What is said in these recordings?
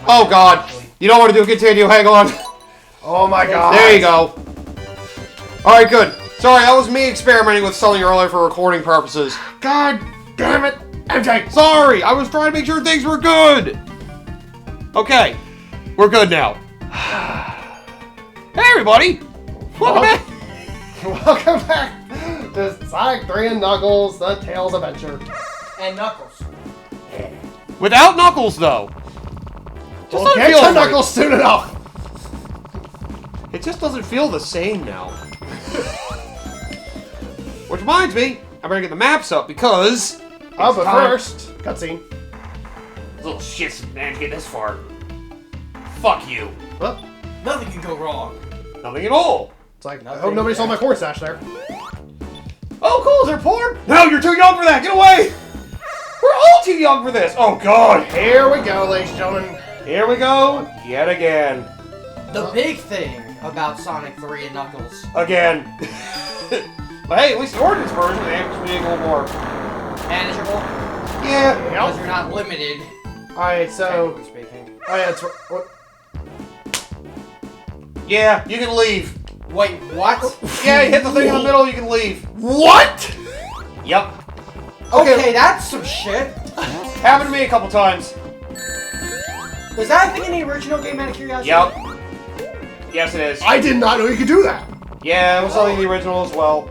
Oh god. You don't want to do continue, hang on. Oh my god. There you go. Alright, good. Sorry, that was me experimenting with something earlier for recording purposes. God damn it. MJ. Sorry, I was trying to make sure things were good. Okay, we're good now. Hey everybody! Welcome back! Welcome back to Sonic 3 and Knuckles, the Tails Adventure. And Knuckles. Without Knuckles, though. Just We'll get to Knuckles soon enough. It just doesn't feel the same now. Which reminds me, I better get the maps up because... Oh, but first, cutscene. Little shits, man, get this far. Fuck you. Well, Nothing can go wrong. Nothing at all. it's like, I hope nobody saw my corn stash there. Oh, cool, is there porn? No, you're too young for that, get away! We're all too young for this. Oh, God. Here we go, ladies and gentlemen. Here we go, yet again. The big thing about Sonic 3 and Knuckles. Again. But hey, at least the Ordnance version, they actually made a little more. Manageable. Yeah. Because you're not limited. Alright, so... Technically speaking. Oh yeah, it's... What? Yeah, you can leave. Wait, what? Yeah, you hit the thing in the middle, you can leave. What? Yep. Okay, that's some shit. Happened to me a couple times. Was that a thing in the original game, out of curiosity? Yep. Yes, it is. I did not know you could do that. Yeah, it was something in the original as well.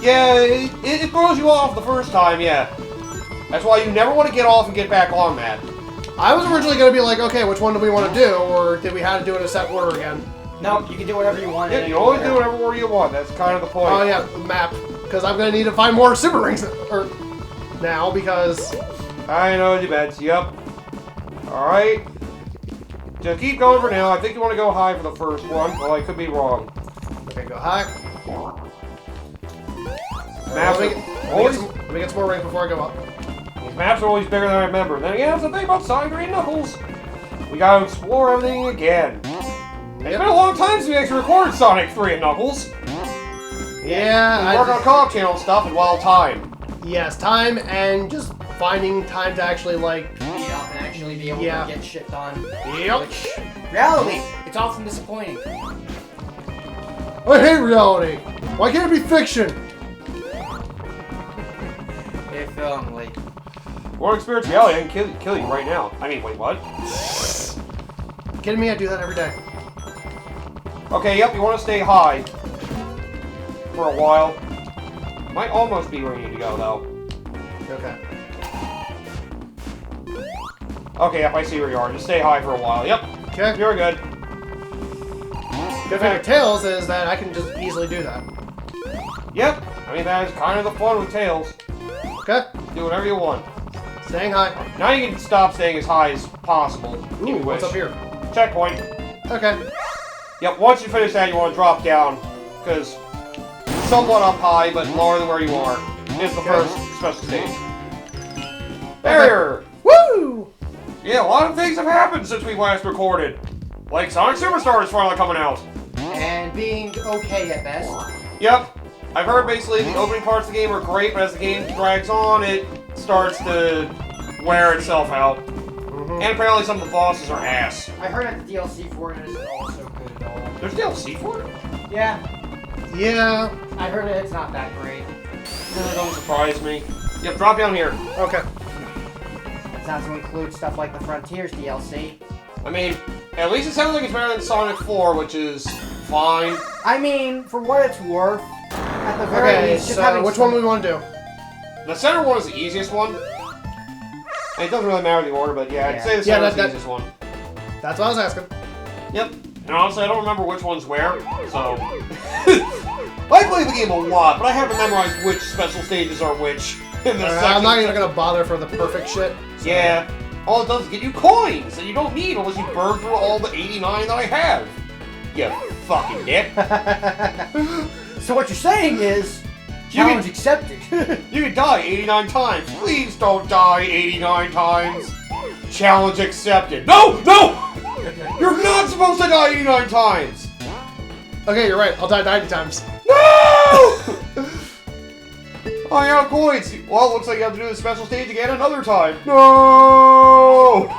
Yeah, it throws you off the first time, yeah. That's why you never want to get off and get back on that. I was originally going to be like, okay, which one do we want to do, or did we have to do it in a set order again? No, you can do whatever you want. Yeah, you always do whatever order you want. That's kind of the point. Oh yeah, the map. Because I'm going to need to find more super rings now, because... I know the bets, yep. Alright. Just keep going for now. I think you want to go high for the first one. Well, I could be wrong. Okay, go high. Maps Let me get some more rings before I go up. These maps are always bigger than I remember. Then again, that's the thing about Sonic 3 and Knuckles. We gotta explore everything again. It's been a long time since we actually recorded Sonic 3 and Knuckles. Yeah, We work on co-op channel stuff and well time. Yes, time and just finding time to actually, like... Beat up and actually be able to get shit done. Yep. Which, reality, it's often disappointing. I hate reality. Why can't it be fiction? If only. Want to experience reality, I can kill you right now. I mean, wait, what? Kidding me? I do that every day. Okay, yep, you want to stay high. For a while. Might almost be where you need to go, though. Okay. Okay, yep, I see where you are. Just stay high for a while. Yep. Okay. You're good. Good thing with Tails is that I can just easily do that. Yep. I mean, that is kind of the fun with Tails. Okay. Do whatever you want. Staying high. Now you can stop staying as high as possible. Ooh, what's up here? Checkpoint. Okay. Yep, once you finish that, you want to drop down. Because somewhat up high, but lower than where you are. Is the first special stage. There! Woo! Yeah, a lot of things have happened since we last recorded. Like Sonic Superstar is finally coming out. And being okay at best. Yep. I've heard basically the opening parts of the game are great, but as the game drags on, it starts to wear itself out. And apparently some of the bosses are ass. I heard that the DLC for it isn't also good at all. There's DLC for it? Yeah, Yeah. I heard it's not that great. That don't surprise me. Yep, drop down here. Okay. It's not to include stuff like the Frontiers DLC. I mean, at least it sounds like it's better than Sonic 4, which is fine. I mean, for what it's worth, at the very Okay, least, just so having which one do we want to do? The center one is the easiest one. And it doesn't really matter the order, but yeah, I'd say the center is the easiest one. That's what I was asking. Yep. And honestly, I don't remember which one's where, so... I play the game a lot, but I haven't memorized which special stages are which in this section. I'm not even going to bother for the perfect shit. So. Yeah. All it does is get you coins that you don't need unless you burn through all the 89 that I have. You fucking dick. So what you're saying is, challenge accepted. You can die 89 times. Please don't die 89 times. Challenge accepted. No! No! You're not supposed to die 89 times. Okay, you're right. I'll die 90 times. No! Oh, you have coins. Well, it looks like you have to do the special stage again another time. No!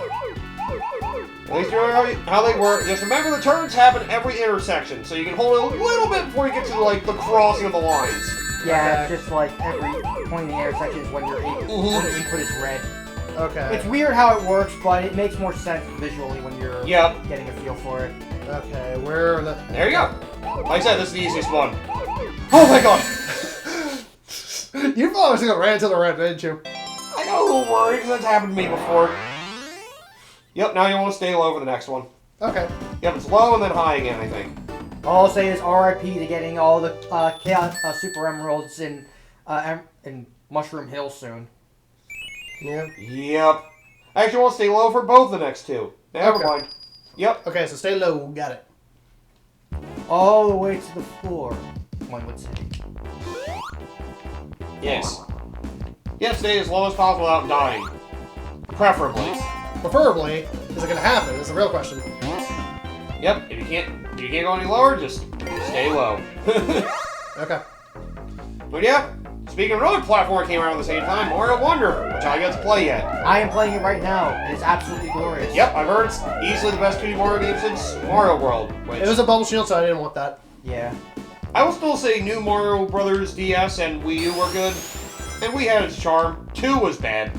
At least you know how they work. Just remember the turns happen every intersection, so you can hold it a little bit before you get to like the crossing of the lines. Yeah, it's just like every point in the intersection is when your when the input is red. Okay. It's weird how it works, but it makes more sense visually when you're getting a feel for it. Okay, where are the... There you go. Like I said, this is the easiest one. Oh my god! You thought I was gonna ran into the red, didn't you? I got a little worried because that's happened to me before. Yep, now you want to stay low for the next one. Okay. Yep, it's low and then high again, I think. All I'll say is RIP to getting all the Chaos Super Emeralds in Mushroom Hill soon. Yeah. Yep. I actually want to stay low for both the next two. Never Okay. mind. Yep. Okay, so stay low. Got it. All the way to the floor, one would say. Yes. Yep, stay as low as possible without dying. Preferably. Preferably, is it gonna happen? Is the real question. Yep, if you can't go any lower, just stay low. Okay. But yeah, speaking of another platform that came out at the same time, Mario Wonder, which I got to play yet. I am playing it right now. It is absolutely glorious. Yep, I've heard it's easily the best 2D Mario game since Mario World. Which It was a bubble shield, so I didn't want that. Yeah. I will still say New Mario Brothers DS and Wii U were good, and Wii had its charm. 2 was bad,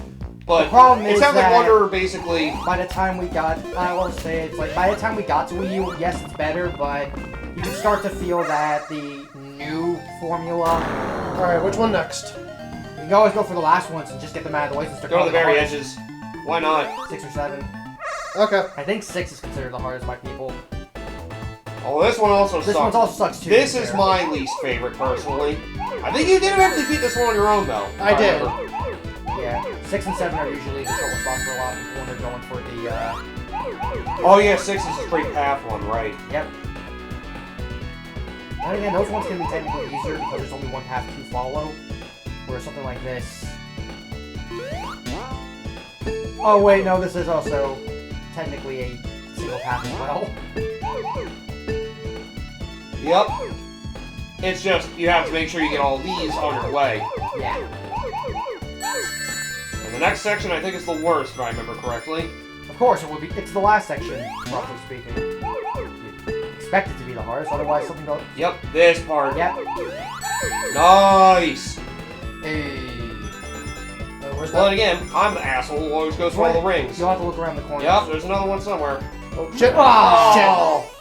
but The problem it is sounds like that- Wonder basically. By the time we got, I will say it's like by the time we got to Wii U, yes, it's better, but you can start to feel that the new formula. Alright, which one next? You can always go for the last ones and just get them out of the way since they're Go to the probably very hardest. edges. Why not? 6 or 7. Okay. I think 6 is considered the hardest by people. Oh, this one also This sucks. one also sucks too. This to be is fair. my least favorite, personally. I think you did eventually beat this one on your own, though. I did. remember. Yeah, 6 and 7 are usually the trouble spots for a lot of people when they're going for the, Oh yeah, 6 is a straight path one, right? Yep. And again, those ones can be technically easier because there's only one path to follow. Whereas something like this... Oh wait, no, this is also technically a single path as well. Yep. It's just, you have to make sure you get all these on your way. Yeah. And the next section, I think, is the worst, if I remember correctly. Of course, it would be. It's the last section, roughly speaking. You expect it to be the hardest, otherwise something goes... Yep, this part. Yep. Nice! Hey. Where's But that? again, I'm the asshole who always goes for all the rings. You'll have to look around the corner. Yep, there's another one somewhere. Oh, shit. Oh. Shit.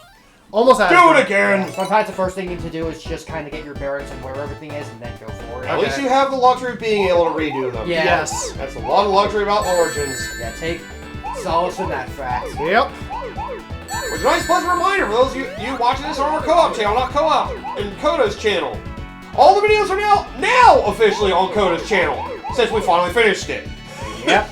Almost had Do it again! Sometimes the first thing you need to do is just kind of get your bearings on where everything is and then go for it. At least you have the luxury of being able to redo them. Yeah. Yes. That's a lot of luxury about Origins. Yeah, take solace in that fact. Yep. Which is a nice pleasant reminder for those of you watching this on our co-op channel, not co-op, and Coda's channel. All the videos are now officially on Coda's channel, since we finally finished it. Yep.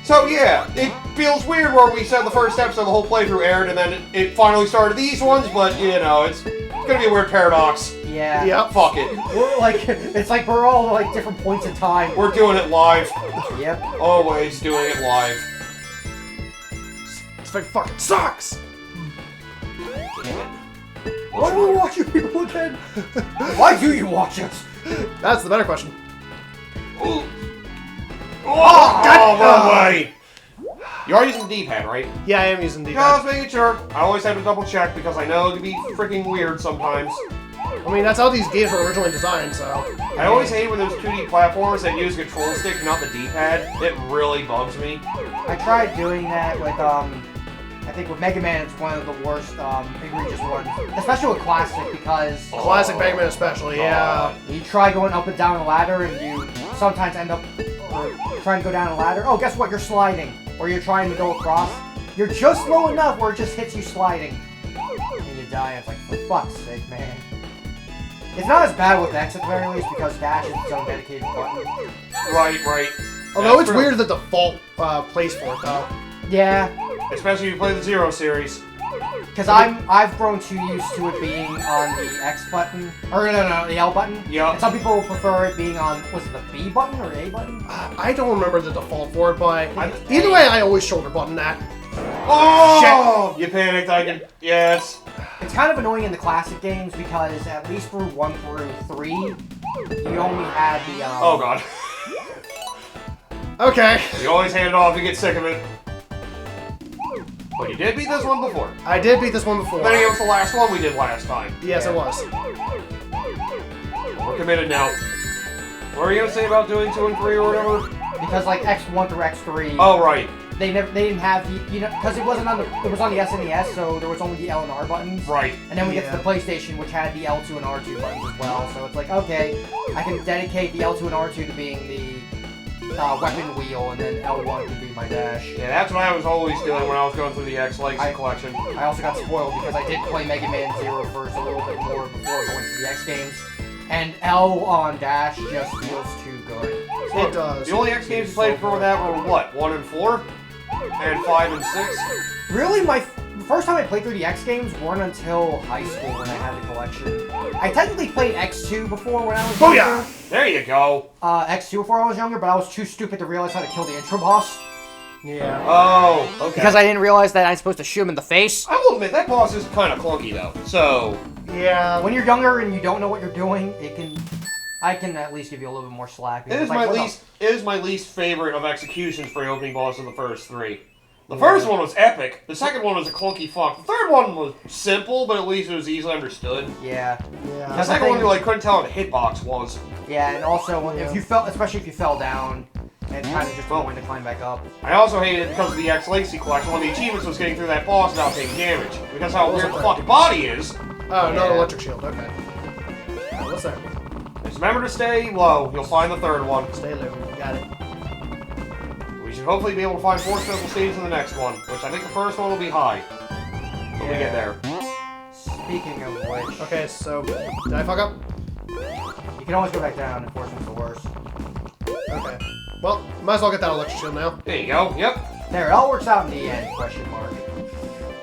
So yeah, it feels weird where we said the first episode of the whole playthrough aired, and then it finally started these ones, but you know, it's gonna be a weird paradox. Yeah. Yep. Fuck it. We're like, it's like we're all like different points in time. We're doing it live. Yep. Always doing it live. This thing fucking sucks. Why do we watch you people again? Why do you watch us? That's the better question. Ooh. Oh, wrong way! You are using the D-pad, right? Yeah, I am using No, I D-pad. was making sure. I always have to double check because I know it can be freaking weird sometimes. I mean, that's how these games were originally designed, so... I always hate when there's 2D platformers that use a control stick, not the D-pad. It really bugs me. I tried doing that with I think with Mega Man, it's one of the worst egregious ones, especially with Classic because Classic Mega Man especially, yeah. you try going up and down a ladder and you sometimes end up trying to go down a ladder. Oh, guess what? You're sliding, or you're trying to go across. You're just low enough where it just hits you sliding, and you die. It's like, for fuck's sake, man. It's not as bad with X at the very least because dash is its own dedicated button. Right. Although That's it's true. weird the default place for it, though. Yeah, Especially if you play the Zero series. because I've grown too used to it being on the X button, or no, the L button. Yup. And some people prefer it being on, was it the B button or A button? I don't remember the default for it, but it's either A. way, I always shoulder button that. Oh! You panicked, I can... Yes. It's kind of annoying in the classic games because at least for 1 through 3, you only had the Oh god. Okay. You always hand it off, you get sick of it. But you did beat this one before. I did beat this one before. Then it was the last one we did last time. Yes, it was. We're committed now. What were you gonna say about doing 2 and 3 or whatever? Because like X1 through X3. Oh right. They didn't have the, you know, because it was on the SNES, so there was only the L and R buttons. Right. And then we get to the PlayStation, which had the L2 and R2 buttons as well. So it's like, okay, I can dedicate the L2 and R2 to being the weapon wheel, and then L1 can be my dash. Yeah, that's what I was always doing when I was going through the X Legacy collection. I also got spoiled because I did play Mega Man Zero first a little bit more before going to the X games, and L on dash just feels too good. It does. The only X games you played before that were what? 1 and 4? And 5 and 6? Really, the first time I played through the X games weren't until high school when I had the collection. I technically played X2 before when I was younger. Yeah! There you go. X2 before I was younger, but I was too stupid to realize how to kill the intro boss. Yeah. Oh, okay. Because I didn't realize that I'm supposed to shoot him in the face. I will admit, that boss is kind of clunky though, so... Yeah. When you're younger and you don't know what you're doing, I can at least give you a little bit more slack. It is my least favorite of executions for the opening boss of the first 3. The first one was epic. The second one was a clunky fuck. The third one was simple, but at least it was easily understood. Yeah. The second one, you like couldn't tell what a hitbox was. Yeah, and also if you fell, especially if you fell down and kind of just going to climb back up. I also hated it because of the X Legacy collection. One of the achievements was getting through that boss without taking damage, because how weird the fucking body is. Oh, not an electric shield. Okay. What's that? Just remember to stay low. You'll find the third one. Stay low. Got it. We should hopefully be able to find 4 special stages in the next one, which I think the first one will be high. When we get there. Speaking of which... Okay, so... Did I fuck up? You can always go back down if worse comes to worse. Okay. Well, might as well get that electric shield now. There you go. Yep. There, it all works out in the end, question mark.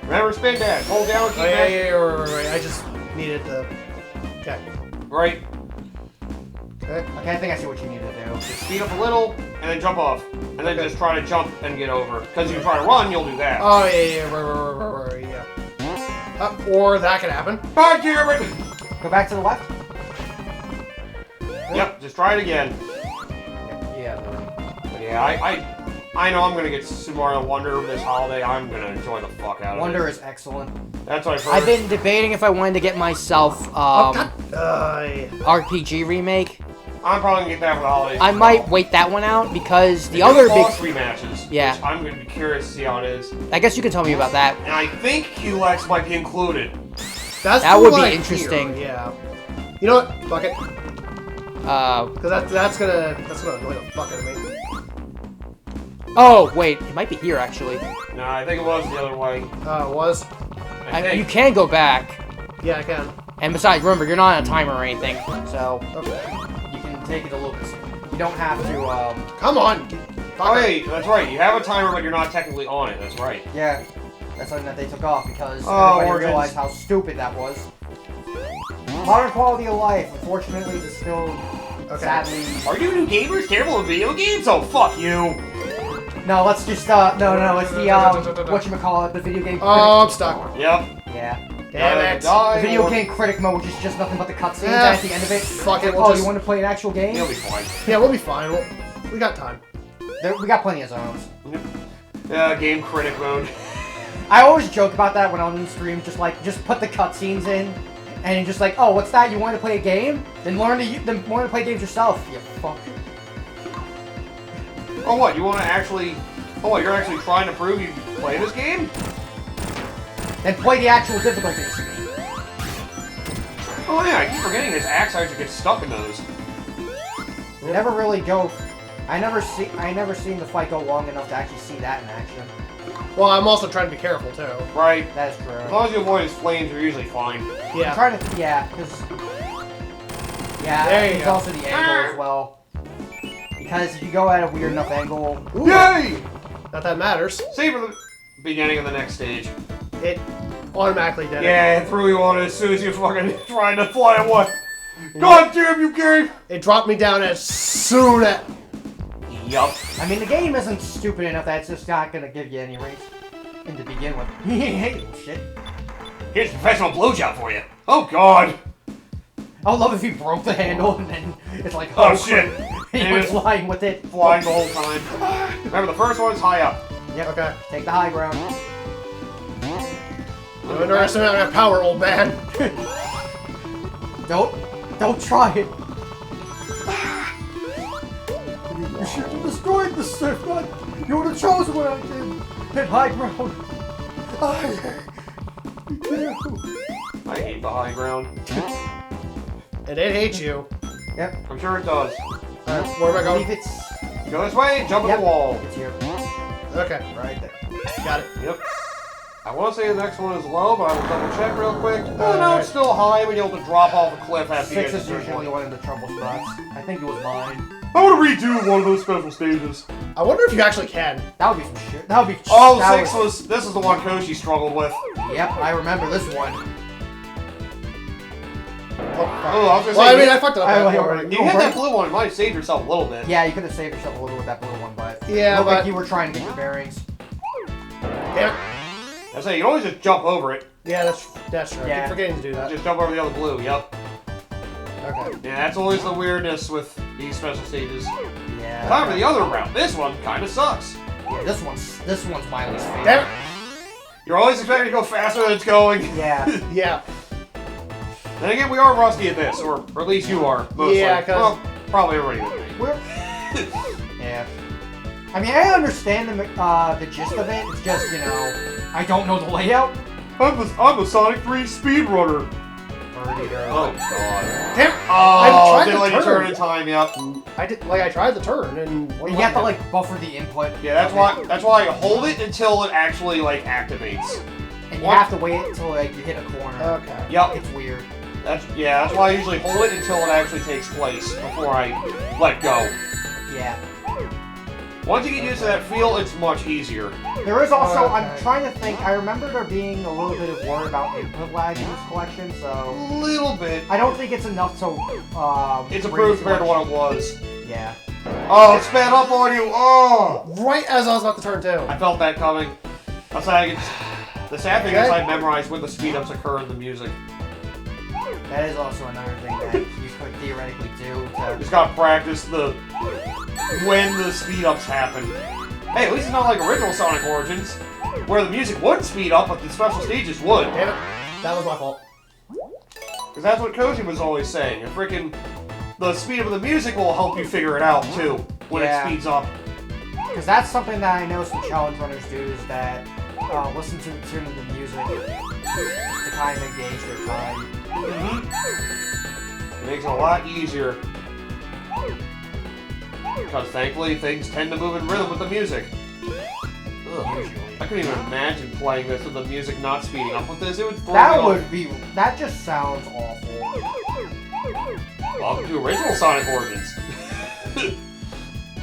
Remember spin dash. Hold down, keep right. I just needed the... Okay. Right. Okay. Okay, I think I see what you need to do. Just speed up a little, and then jump off. And then just try to jump and get over. Because if you try to run, you'll do that. Oh, yeah, right, yeah. Or that could happen. Bye, Jeremy! Go back to the left? Yep, just try it again. Yeah. But yeah, I know I'm gonna get Super Mario Wonder this holiday. I'm gonna enjoy the fuck out of Wonder it. is excellent. That's what I've heard. I've been debating if I wanted to get myself RPG remake. I'm probably gonna get that for the holidays. I might wait that one out because the They other do big... boss rematches. Yeah. Which I'm gonna be curious to see how it is. I guess you can tell me about that. And I think QX might be included. That would be interesting. Yeah. You know what? Fuck it. Because that's gonna annoy the fuck out of me. Oh, wait. It might be here, actually. No, I think it was the other way. It was? I think. You can go back. Yeah, I can. And besides, remember, you're not on a timer or anything. So, Okay. You can take it a little bit. You don't have to, Come on! Oh, wait, that's right. You have a timer, but you're not technically on it. That's right. Yeah. That's something that they took off because Oh, everybody Origins. realized how stupid that was. Modern quality of life, unfortunately, is still sadly... Are you new gamers terrible at video games? Oh, fuck you. No, let's just, no, it's the, whatchamacallit, the video game critic. Oh, I'm stuck. Yep. Yeah. Damn it. The video game critic mode, which is just nothing but the cutscenes at the end of it. Fuck it, Oh, you want to play an actual game? You'll be fine. Yeah, we'll be fine. We got time. We got plenty of zones. Game critic mode. I always joke about that when I'm on stream, just put the cutscenes in, and just like, oh, what's that? You want to play a game? Then learn to play games yourself. You fuck. Oh, what? You want to actually... Oh, what? You're actually trying to prove you can play this game? Then play the actual difficulties. Oh, yeah, I keep forgetting his axe actually gets stuck in those. Never really go... I never seen the fight go long enough to actually see that in action. Well, I'm also trying to be careful, too. Right. That is true. As long as you avoid his flames, you're usually fine. Yeah. I'm trying to... Yeah, because... Yeah, There you it's go. also the angle as well. Because if you go at a weird enough angle... Ooh, Yay! not that matters. Save for the beginning of the next stage. It automatically did it. Yeah, it threw you on it as soon as you fucking trying to fly away. God damn you, game! It dropped me down as soon as... Yup. I mean, the game isn't stupid enough that it's just not gonna give you any rings in to begin with. Hey, shit. Here's a professional blowjob for you. Oh, God. I would love if he broke the handle and then it's like, Oh, shit. he And went it's flying with it. flying the whole time. Remember, the first one's high up. Yep. Okay. Take the high ground. Don't underestimate my power, old man. Don't try it. You should have destroyed the Sith. You would have chosen what I did. Hit high ground. I hate the high ground. And it hates you. Yep. I'm sure it does. Alright, where am I I believe going? it's. Go this way, jump in the wall. It's here. Okay, Right there. got it. Yep. I want to say the next one is low, but I will double check real quick. Oh no, it's still high. We'll be able to drop off a cliff after you 6 get is to usually one of the trouble spots. I think it was mine. I want to redo one of those special stages. I wonder if you actually can. That would be some shit. That would be. Oh, that 6 was. This is the one Koshi struggled with. Yep, I remember this one. Oh, I was gonna Well, say. I mean, I fucked it up. I- already. You hit that blue one, you might have saved yourself a little bit. Yeah, you could have saved yourself a little with that blue one, but Yeah, looked but- like you were trying to get your bearings. Damn it. I say you can always just jump over it. Yeah, that's true. I Yeah. keep forgetting to do that. Just jump over the other blue. Yep. Okay. Yeah, that's always the weirdness with these special stages. Yeah. Time for the other route. This one kind of sucks. Yeah, this one's my least favorite. Damn it. You're always expecting to go faster than it's going. Yeah. Yeah. Then again, we are rusty at this, or at least you are. Mostly. Yeah, 'cause- well, probably everybody with me. We're. Yeah. I mean, I understand the gist of it. It's just, you know, I don't know the layout. I'm a Sonic 3 speedrunner. Already there. Oh god. Damn it. Oh, tried didn't to let you turn. turn in time. Yep. I tried the turn and. You have to like buffer the input. Yeah, that's why you hold it until it actually like activates. And you What? have to wait until like you hit a corner. Okay. Yep. It's weird. That's why I usually hold it until it actually takes place before I let go. Yeah. Once you get used to that feel, it's much easier. There is also, Okay. I'm trying to think, I remember there being a little bit of worry about input lag in this collection, so A little bit. I don't think it's enough to, It's bring improved too compared to much- what it was. Yeah. Oh, it sped up on you. Oh, Right as I was about to turn too. I felt that coming. That's how I get. The sad thing is Okay. I memorized when the speed ups occur in the music. That is also another thing that you could theoretically do to... Just gotta practice when the speed ups happen. Hey, at least it's not like original Sonic Origins, where the music would speed up, but the special stages would. Damn it. That was my fault. Because that's what Koji was always saying. The speed of the music will help you figure it out too when Yeah. it speeds up. Because that's something that I know some challenge runners do, is that listen to the tune of the music to kind of gauge their time. It makes it a lot easier. Because thankfully things tend to move in rhythm with the music. Ugh. Usually. I couldn't even imagine playing this with the music not speeding up with this. It would throw That me would be... That just sounds awful. off. Welcome to original Sonic Origins.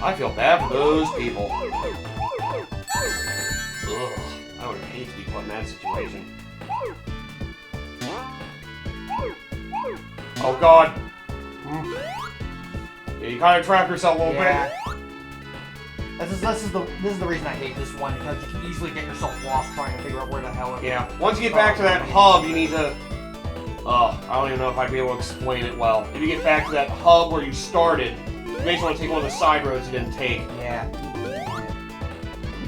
I feel bad for those people. Ugh. I would hate to be put in that situation. Oh god. Yeah, you kind of trap yourself a little Yeah. This is the reason I hate this one, because you can easily get yourself lost trying to figure out where the hell it bit. Yeah. Once you get back to that hub, you need to... I don't even know if I'd be able to explain it well. If you get back to that hub where you started, you basically want to take one of the side roads you didn't take. Yeah.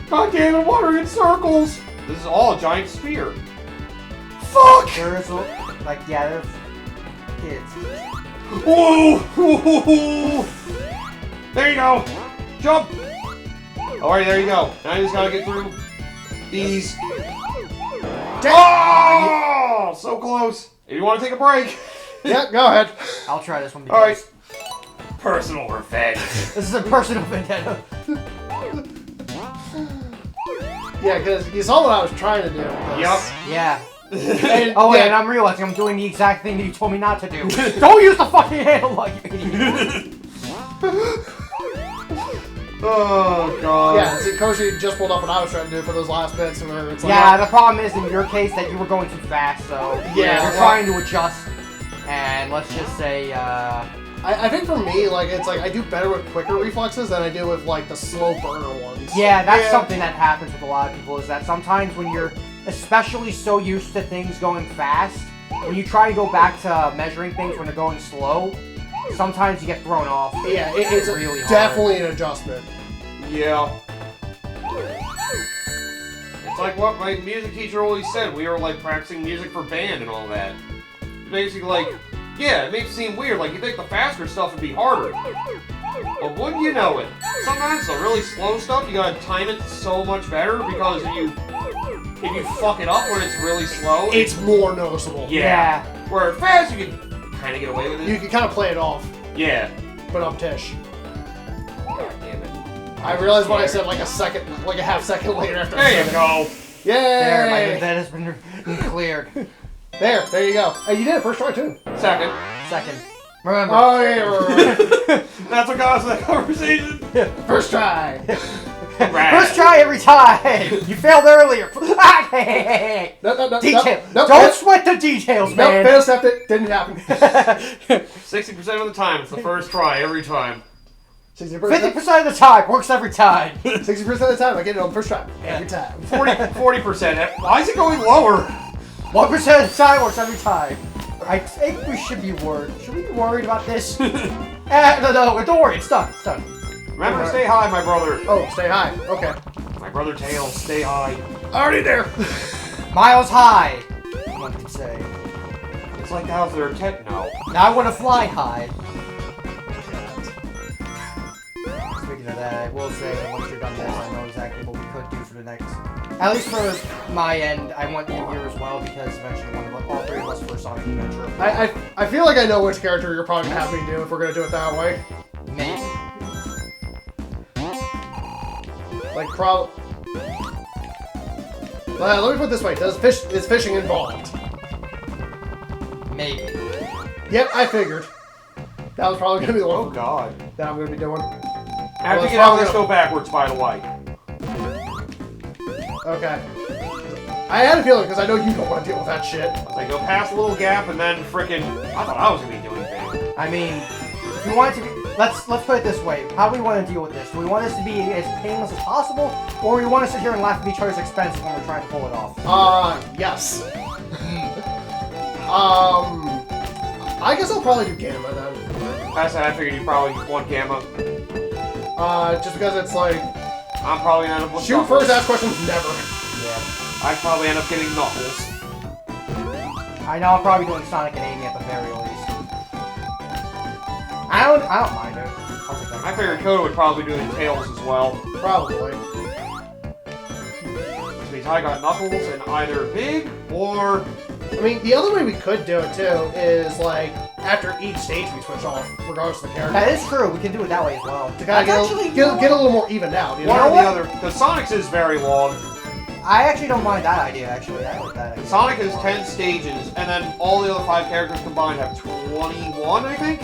God damn it, wandering in circles! This is all a giant spear. Fuck! There is there's kids. Whoa! Whoa! There you go! Jump! Alright, there you go. Now you just gotta get through these. Oh! So close! If you want to take a break. Yeah, go ahead. I'll try this one because Alright. Personal revenge. this is a personal vendetta. Yeah, because you saw what I was trying to do. 'cause- Yep. Yeah. And, Oh wait, yeah, and I'm realizing I'm doing the exact thing that you told me not to do. Don't use the fucking handle like you idiot. Oh god. Yeah, see, Koshi just pulled up what I was trying to do for those last bits, where it's like, Yeah, the problem is in your case that you were going too fast, so Yeah, you're well- trying to adjust. And let's just say, I think for me, like, it's like I do better with quicker reflexes than I do with like the slow burner ones. yeah, that's Yeah. something that happens with a lot of people, is that sometimes when you're especially so used to things going fast, when you try to go back to measuring things when they're going slow, sometimes you get thrown off. Yeah, it's really hard. definitely an adjustment. Yeah. It's like what my music teacher always said. We were like practicing music for band and all that. Basically, like, yeah, it makes it seem weird. Like, you think the faster stuff would be harder. But wouldn't you know it? Sometimes the really slow stuff, you gotta time it so much better because if you fuck it up when it's really slow, It's more noticeable. yeah. Where fast, you can kind of get away with it. You can kind of play it off, Yeah. but I'm Tish. God damn it. I realized what I said like a half second later after I There said you go. it. Yay! There, my that has been cleared. There you go. Hey, you did it first try too. Second. Second. Remember. Oh yeah, right. That's what got us in that conversation. First try. First try every time. You failed earlier. No, Detail. Nope. Don't sweat the details, Nope, man. fail septic. Didn't happen. 60% of the time, it's the first try every time. 60%. 50% of the time works every time. 60% of the time, I get it on the first try. Every time. 40%. Why is it going lower? 1% of the time works every time. I think we should be worried. Should we be worried about this? No, don't worry. It's done. It's done. Remember to stay high, my brother. Oh, stay high. Okay. My brother Tails, stay high. Already there. Miles high. One could say. It's like the house of their tent now. Now I want to fly high. Speaking of that, I will say that once you're done this, I know exactly what we could do for the next. At least for my end, I want you here as well because eventually one of us, all three of us for Sonic Adventure. I feel like I know which character you're probably gonna have me do if we're gonna do it that way. Maybe. Like Well, let me put it this way: is fishing involved? Maybe. Yep, I figured. That was probably gonna be the Oh one god. that I'm gonna be doing. After you get out, let's go backwards, by the way. Okay. I had a feeling because I know you don't want to deal with that shit. Like, go past a little gap and then frickin'. I thought I was gonna be doing things. I mean, if you want it to be, let's put it this way: how do we want to deal with this? Do we want this to be as painless as possible, or we want to sit here and laugh at each other's expense when we're trying to pull it off? Yes. I guess I'll probably do Gamma then. I said I figured you probably want Gamma. Just because it's like I'm probably gonna end up with shoot Knuckles. first, ask questions never. Yeah. I'd probably end up getting Knuckles. I know I'm probably doing Sonic and Amy at the very least. I don't mind it. I'll take that. I figured Koda would probably do the Tails as well. Probably. Which means I got Knuckles and either Big or... I mean, the other way we could do it too is like after each stage we switch off, regardless of the character. That is true. We can do it that way as well. To kind of get a little more evened out. You know? One or the what? other. Because Sonic's is very long. I actually don't mind that idea. Actually, I like that idea. Sonic has 10 stages, and then all the other 5 characters combined have 21, I think?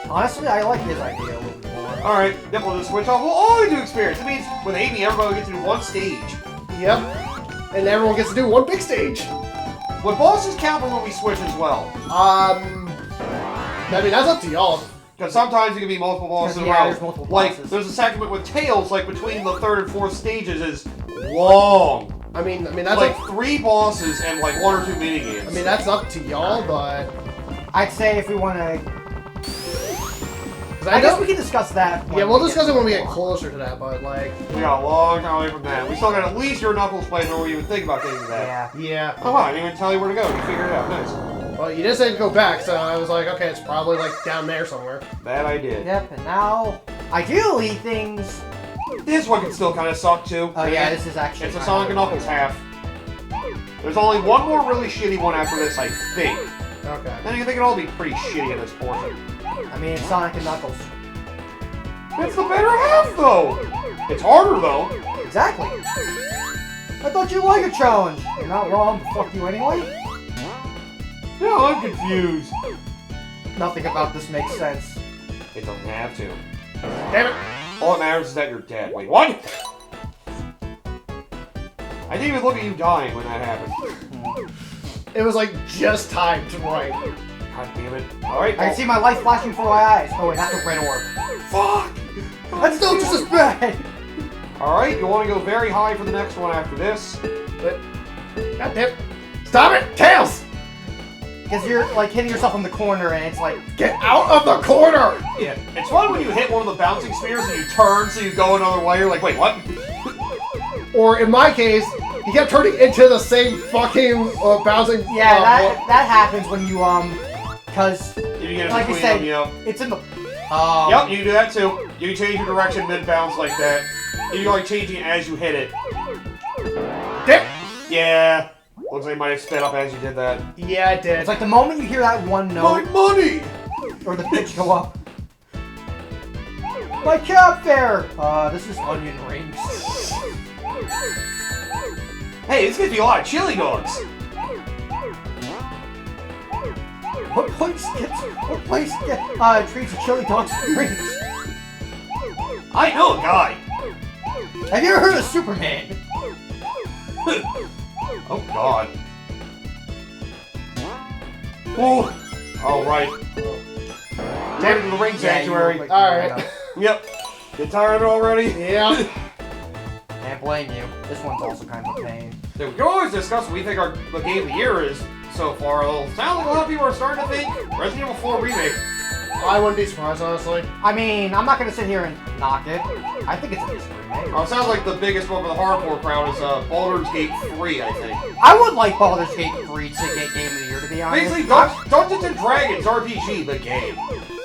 Honestly, I like his idea a little bit more. Alright, then we'll just switch off. We'll only do experience. It means with Amy, everybody gets to do one stage. Yep. And everyone gets to do one big stage. Would bosses count for when we switch as well? I mean, that's up to y'all. Because sometimes it can be multiple bosses in a Yeah, row. there's multiple Like, bosses. there's a segment with Tails, like, between the 3rd and 4th stages is long. I mean that's Like, up, 3 bosses and, like, 1 or 2 minigames. I mean that's up to y'all, but I'd say if we want to, because I guess we can discuss that. yeah, we'll discuss it when we get closer to that. But like, We got a long time away from that. We still got at least your Knuckles play before we even think about getting to that. Yeah. yeah. Oh, wow, I didn't even tell you where to go. You figured it out. Nice. Well, you didn't say to go back, so I was like, okay, it's probably like down there somewhere. That I did. Yep. And now, ideally, things. This one can still kind of suck, too. Oh yeah, this is actually. It's a kind Sonic and of- Knuckles half. There's only one more really shitty one after this, I think. Okay. Then you think it'll all be pretty shitty in this portion. I mean, it's Sonic and Knuckles. It's the better half, though! It's harder, though. Exactly. I thought you liked a challenge. You're not wrong. Fuck you anyway. No, I'm confused. Nothing about this makes sense. It doesn't have to. Damn it! All that matters is that you're dead. Wait, what? I didn't even look at you dying when that happened. It was like just timed right. God damn it. Alright, I can see my life flashing before my eyes. Oh wait, that's a red orb. Fuck! That's still just as bad. Alright, you want to go very high for the next one after this. But God damn it! Stop it, Tails! Because you're like hitting yourself in the corner and it's like, Get out of the corner! Yeah, it's fun when you hit one of the bouncing spheres and you turn so you go another way. You're like, wait, what? Or in my case, He kept turning into the same fucking bouncing. Yeah, that happens when you because You get like you between said, them, yep. it's in the. Yep, you can do that too. You can change your direction mid-bounce like that. You can like changing it as you hit it. Dip. Yeah. Looks like you might have sped up as you did that. Yeah, I did. It's like the moment you hear that one note. My money! Or the pitch go up. My cab fare! This is onion rings. Hey, this gives me a lot of chili dogs. What place treats chili dogs and rings? I know a guy. Have you ever heard of Superman? Oh God. Oh. All right. Take it to the ring sanctuary. Alright. Yep. Get tired of it already? Yeah. Can't blame you. This one's also kind of a pain. Dude, we can always discuss what we think the game of the year is so far. It sounds like a lot of people are starting to think Resident Evil 4 Remake. I wouldn't be surprised, honestly. I mean, I'm not gonna sit here and knock it. I think it's a decent remake. It sounds like the biggest one for the hardcore crowd is Baldur's Gate 3, I think. I would like Baldur's Gate 3 to get Game of the Year, to be honest. Basically, Dungeons and Dragons RPG, the game.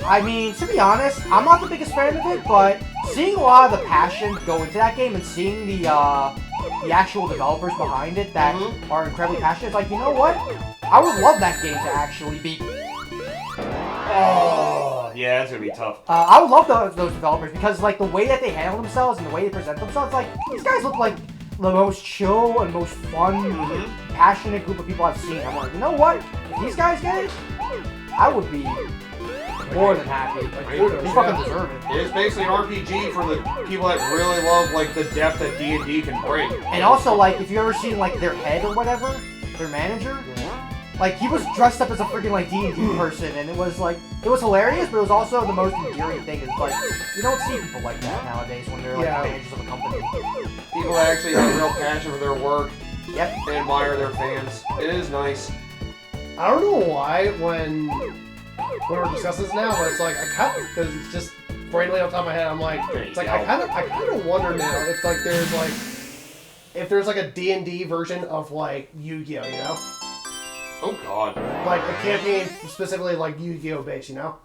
I mean, to be honest, I'm not the biggest fan of it, but seeing a lot of the passion go into that game and seeing the actual developers behind it that are incredibly passionate, it's like, you know what? I would love that game to actually be... Oh, yeah, that's gonna be tough. I would love those developers because, like, the way that they handle themselves and the way they present themselves, like, these guys look like the most chill and most fun, passionate group of people I've seen. I'm like, you know what? If these guys get it, I would be more than happy. They fucking deserve it. It's basically an RPG for the people that really love, like, the depth that D&D can bring. And also, like, if you ever seen, like, their head or whatever, their manager, like, he was dressed up as a freaking, like, D&D person, and it was, like, it was hilarious, but it was also the most endearing thing. It's like, you don't see people like that nowadays when they're, like, managers of a company. People that actually have a real passion for their work. Yep. And admire their fans. It is nice. I don't know why when we're discussing this now, but it's like, I kind of, because it's just randomly off the top of my head, I'm like, it's like, I kind of wonder now if, like, there's like a D&D version of, like, Yu-Gi-Oh, you know? Oh God. Like a campaign specifically like Yu-Gi-Oh based, you know?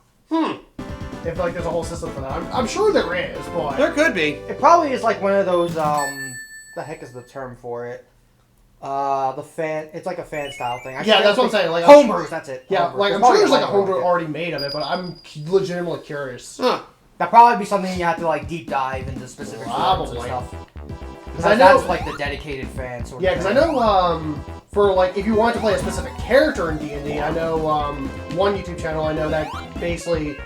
If like there's a whole system for that. I'm sure there is, but There could be. It probably is like one of those, the heck is the term for it? It's like a fan style thing. yeah, that's what I'm saying. Like homebrews, that's it. Yeah, Homebrew. like I'm sure there's like a homebrew already made of it, but I'm legitimately curious. Huh. That'd probably be something you have to like deep dive into specific forms and Probably. stuff. Because I know that's like the dedicated fan sort of yeah, because I know for like if you wanted to play a specific character in D&D, I know one YouTube channel I know that basically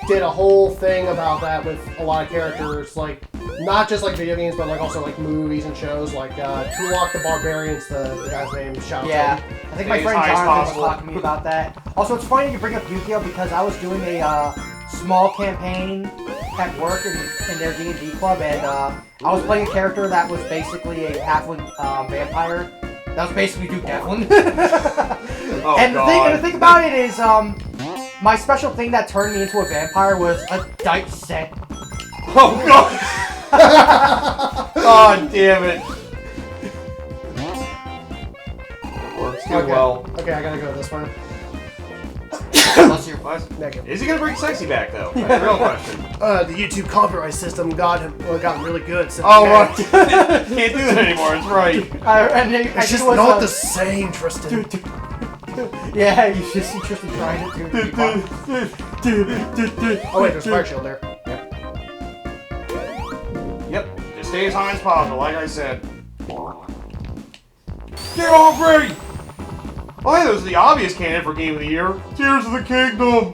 did a whole thing about that with a lot of characters, like not just like video games, but like also like movies and shows, like Tulok the Barbarian's the guy's name. Shout out to him. I think my friend Jonathan was talking to me about that. Also, it's funny you bring up Yu-Gi-Oh because I was doing a small campaign at work in their D&D club, and I was playing a character that was basically a halfling vampire. That was basically Duke Devlin. Oh, and God. the thing about it is, my special thing that turned me into a vampire was a dice set. Oh God! God damn it! Works too well. Okay, I gotta go this one. Unless you're Negative. Is he gonna bring sexy back though? That's the real question. The YouTube copyright system got really good. Since Oh right. Can't do that anymore. It's right. It's just not the same, Tristan. Yeah, you should see Tristan trying it too. Oh wait, there's fire shield there. Yep. Just stay as high as possible, like I said. Get on, Brady! Oh, hey, there's the obvious candidate for Game of the Year. Tears of the Kingdom!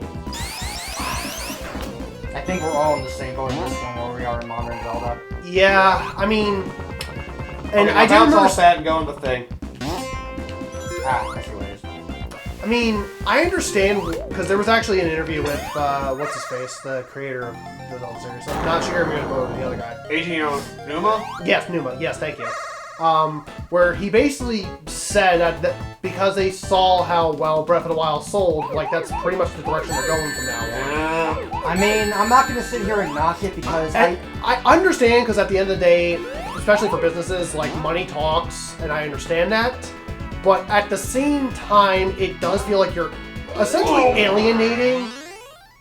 I think we're all in the same boat in this one where we are in Modern Zelda. Yeah, I mean, and Okay, I do bounce remember. off that and go into the thing. Ah, I see what it is. I mean, I understand because there was actually an interview with what's his face, the creator of the Zelda series. Like, not Shigeru Miyamoto, the other guy. Eiji Numa? Yes, Numa. Yes, thank you. Where he basically said that because they saw how well Breath of the Wild sold, like that's pretty much the direction they're going from now on. Yeah. I mean, I'm not gonna sit here and knock it because And I understand, because at the end of the day, especially for businesses, like, money talks, and I understand that. But at the same time, it does feel like you're essentially alienating,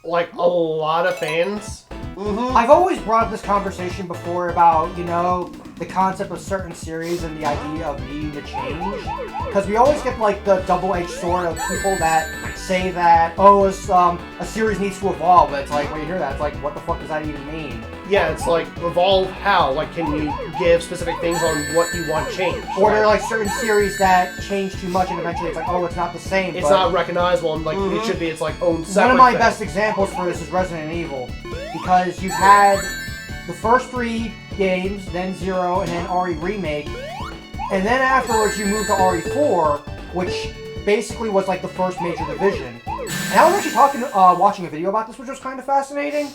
like, a lot of fans. I've always brought up this conversation before about, you know, the concept of certain series and the idea of needing to change. Because we always get, like, the double-edged sword of people that say that, oh, a series needs to evolve. But it's like, when you hear that, it's like, what the fuck does that even mean? Yeah, it's like, evolve how? Like, can you give specific things on what you want changed? Or there are, like, certain series that change too much and eventually it's like, oh, it's not the same. It's not recognizable, and, like, it should be its, like, own separate One of my thing. best examples for this is Resident Evil. Because you've had the first 3 games, then 0, and then RE Remake. And then afterwards you moved to RE4, which basically was like the first major division. And I was actually watching a video about this, which was kind of fascinating.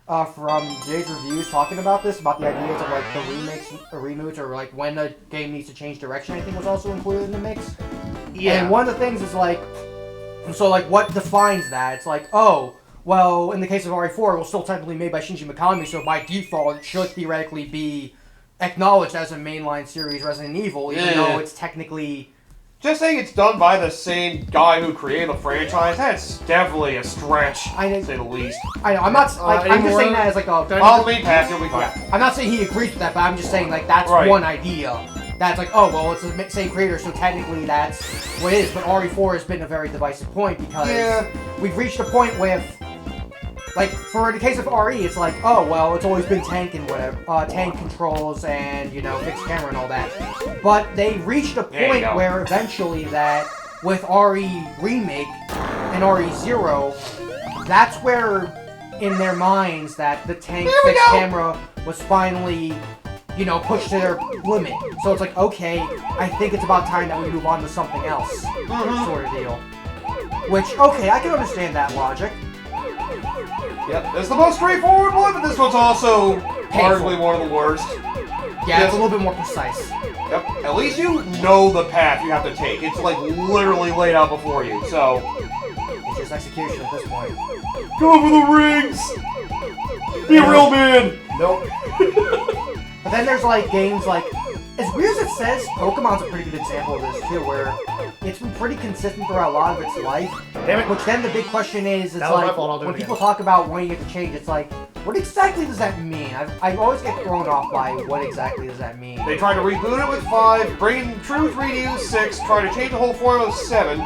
From Jay's reviews talking about this, about the ideas of like the remakes, or reboots, or like when a game needs to change direction, I think was also included in the mix. Yeah. And one of the things is like, so like what defines that? It's like, oh, well, in the case of RE4, it was still technically made by Shinji Mikami, so by default, it should theoretically be acknowledged as a mainline series Resident Evil, even though it's technically... Just saying it's done by the same guy who created the franchise, that's definitely a stretch, to say the least. I know, I'm not... Like, I'm just saying that as like a... Follow me, Pat, you'll be fine. Yeah, I'm not saying he agrees with that, but I'm just saying, like, that's one idea. That's like, oh, well, it's the same creator, so technically that's what it is. But RE4 has been a very divisive point, because we've reached a point with... Like, for the case of RE, it's like, oh, well, it's always been tank and whatever, tank controls and, you know, fixed camera and all that. But they reached a point where eventually that, with RE Remake and RE0, that's where, in their minds, that the tank fixed camera was finally, you know, pushed to their limit. So it's like, okay, I think it's about time that we move on to something else, sort of deal. Which, okay, I can understand that logic. Yep, it's the most straightforward one, but this one's also arguably one of the worst. Yeah, it's a little bit more precise. Yep, at least you know the path you have to take. It's like literally laid out before you, so... It's just execution at this point. Go for the rings! Be a real man! Nope. But then there's like games like... As weird as it says, Pokemon's a pretty good example of this too, where it's been pretty consistent throughout a lot of its life. Damn it. Which then the big question is, it's That was my like, fault, I'll do it when again. people talk about wanting it to change, it's like, what exactly does that mean? I always get thrown off by what exactly does that mean. They tried to reboot it with 5, bring in true 3D with 6, try to change the whole formula with 7,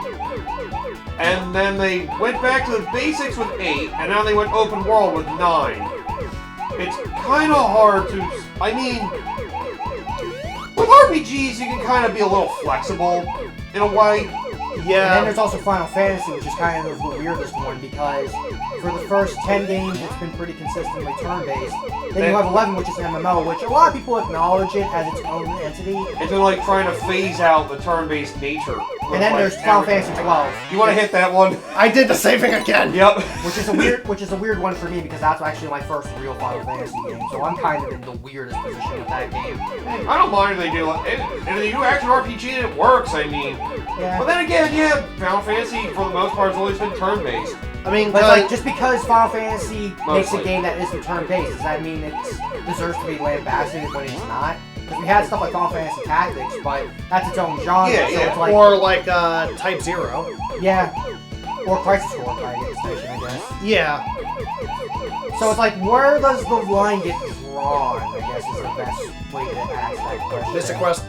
and then they went back to the basics with 8, and now they went open world with 9. It's kind of hard to... I mean... With RPGs, you can kind of be a little flexible, in a way. Yeah. And then there's also Final Fantasy, which is kind of the weirdest one, because for the first 10 games, it's been pretty consistently turn-based. Then you have 11, which is an MMO, which a lot of people acknowledge it as its own entity. It's been like trying to phase out the turn-based nature. And then there's Final Fantasy 12. You want to hit that one? I did the same thing again. Yep. Which is a weird one for me, because that's actually my first real Final Fantasy game, so I'm kind of in the weirdest position with that game. I don't mind if they do if they do action RPG and it works, I mean. Yeah. But then again, yeah, Final Fantasy for the most part has always been turn-based. I mean, But like, just because Final Fantasy makes a Mostly. game that isn't turn-based, does that mean it deserves to be lambasted when it's not? Because we had stuff like Final Fantasy Tactics, but that's its own genre, Yeah, so yeah. it's like... or like Type 0. Yeah. Or Crisis Core, by extension, I guess. Yeah. So it's like, where does the line get drawn, I guess is the best way to ask that question. Mystic Quest.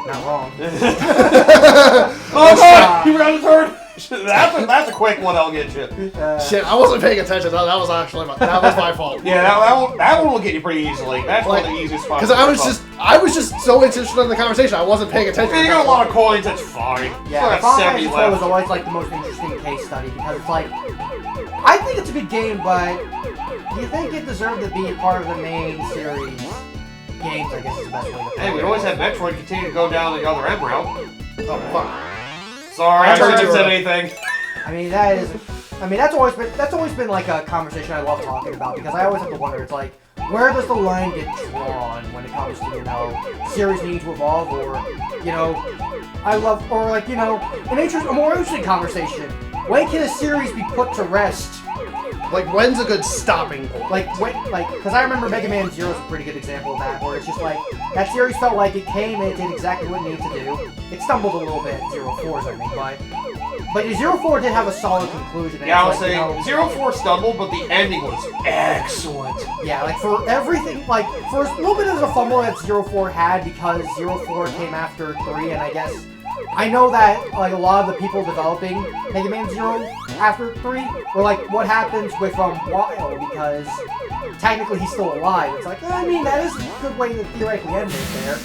Not wrong. Oh god! You got a turn! That's a quick one, I'll get you. Shit, I wasn't paying attention. That was actually that was my fault. Yeah, that one will get you pretty easily. That's one of the easiest spots. Because I was just so interested in the conversation. I wasn't paying attention. You got a lot of coins, that's fine. Yeah, Still got Final 70 Fantasy 12 was left. always like the most interesting case study, because it's like, I think it's a good game, but do you think it deserved to be a part of the main series games, I guess is the best way to put it. Hey, we'd always have Metroid continue to go down the other end route. Oh fuck. Sorry, I shouldn't have Metroid said Zero. anything. That's always been like a conversation I love talking about, because I always have to wonder, it's like, where does the line get drawn when it comes to, you know, series needing to evolve, or, you know, a more interesting conversation. When can a series be put to rest Like, when's a good stopping point? Because I remember Mega Man Zero is a pretty good example of that, where it's just like, that series felt like it came and it did exactly what it needed to do. It stumbled a little bit in Zero 4's, I think, but Zero 4 did have a solid conclusion. And Yeah, I'll like, say, you know, Zero 4 stumbled, but the ending was excellent. yeah, like for everything, like for a little bit of a fumble that Zero 4 had because Zero 4 came after 3, and I know that like a lot of the people developing Mega Man Zero after 3 were like, what happens with Wario, because technically he's still alive. It's like, I mean, that is a good way to theoretically end it there.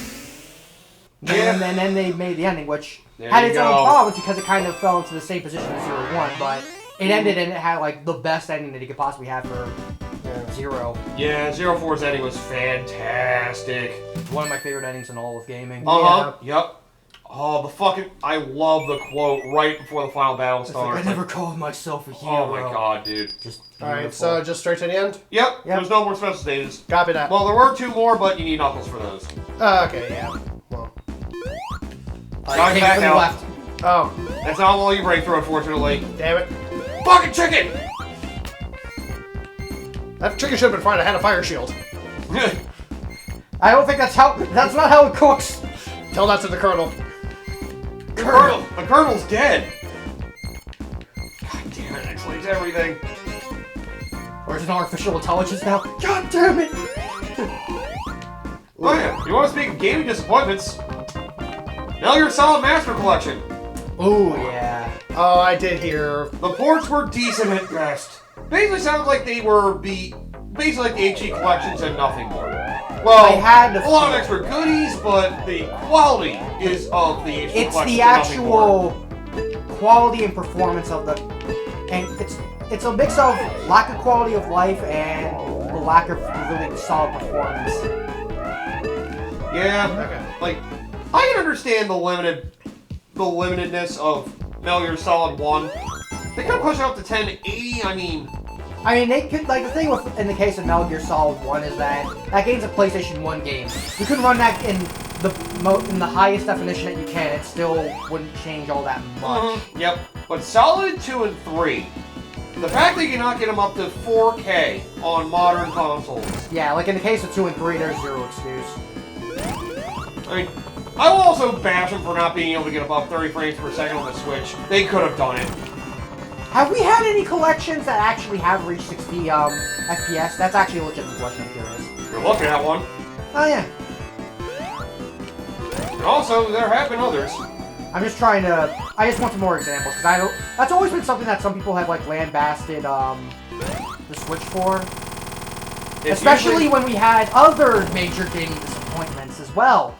Yeah. And then they made the ending, which There had you its own go. problems because it kind of fell into the same position as Zero 1, but it ended and it had like the best ending that you could possibly have for Zero. Yeah, Zero 4's ending was fantastic. One of my favorite endings in all of gaming. Yep. Oh, I love the quote right before the final battle It's starts. like, I never called myself a hero. Oh my god, dude. Just Alright, beautiful. so just straight to the end? Yep, there's no more special stages. Copy that. Well, there were 2 more, but you need Knuckles for those. Okay, yeah. Well. Guys, Came back from the out. left. Oh, That's not all you break through, unfortunately. damn it. Fucking chicken! That chicken should have been fine. I had a fire shield. I don't think that's not how it cooks. Tell that to the Colonel. The Colonel's dead. God damn it, explains everything. Or is it artificial intelligence now? God damn it! Oh yeah, you want to speak of gaming disappointments? Metal Gear Solid Master Collection. Ooh, yeah. Oh, I did hear. The ports were decent at best. Basically sounds like they were basically like the HD collections and nothing more. Well, They had to a lot of feel- extra goodies, but the quality is of the HD It's collection the and nothing more. actual quality and performance of the, and it's a mix of lack of quality of life and the lack of really solid performance. Yeah, Okay. like I can understand the limitedness of Metal Gear Solid 1. They could push it up to 1080. I mean, they could, like, the thing with, in the case of Metal Gear Solid 1 is that game's a PlayStation 1 game. You could run that in the highest definition that you can, it still wouldn't change all that much. Yep. But Solid 2 and 3, the fact that you cannot get them up to 4K on modern consoles. Yeah, like in the case of 2 and 3, there's zero excuse. I mean, I will also bash them for not being able to get above 30 frames per second on the Switch. They could have done it. Have we had any collections that actually have reached 60 FPS? That's actually a legitimate question, I'm curious. You're looking at one. Oh yeah. And also, there have been others. I'm just trying to, I just want some more examples, because that's always been something that some people have, like, lambasted, the Switch for. It's Especially usually- when we had other major gaming disappointments as well.